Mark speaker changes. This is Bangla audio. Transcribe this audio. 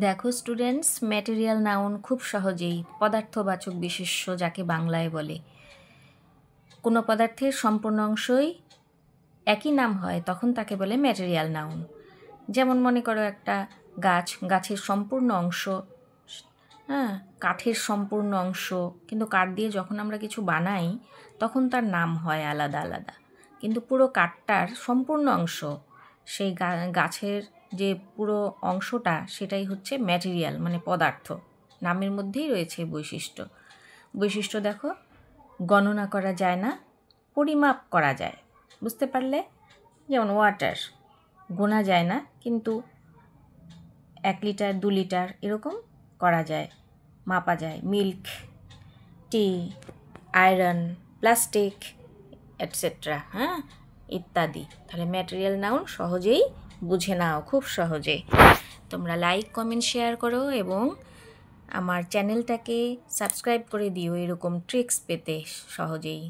Speaker 1: দেখো স্টুডেন্টস, ম্যাটেরিয়াল নাউন খুব সহজেই পদার্থবাচক বিশেষ্য যাকে বাংলায় বলে। কোনো পদার্থের সম্পূর্ণ অংশই একই নাম হয় তখন তাকে বলে ম্যাটেরিয়াল নাউন। যেমন মনে করো একটা গাছের সম্পূর্ণ অংশ, কাঠের সম্পূর্ণ অংশ, কিন্তু কাঠ দিয়ে যখন আমরা কিছু বানাই তখন তার নাম হয় আলাদা আলাদা। কিন্তু পুরো কাঠটার সম্পূর্ণ অংশ, সেই গাছের যে পুরো অংশটা, সেটাই হচ্ছে ম্যাটেরিয়াল মানে পদার্থ। নামের মধ্যেই রয়েছে বৈশিষ্ট্য দেখো, গণনা করা যায় না, পরিমাপ করা যায়। বুঝতে পারলে? যেমন ওয়াটার গোনা যায় না, কিন্তু 1 লিটার 2 লিটার এরকম করা যায়, মাপা যায়। মিল্ক, টি, আয়রন, প্লাস্টিক এটসেট্রা, ইত্যাদি। তাহলে ম্যাটেরিয়াল নাউন সহজেই বুঝে নাও, খুব সহজে। তোমরা লাইক, কমেন্ট, শেয়ার করো এবং আমার চ্যানেলটাকে সাবস্ক্রাইব করে দিও এরকম ট্রিক্স পেতে সহজেই।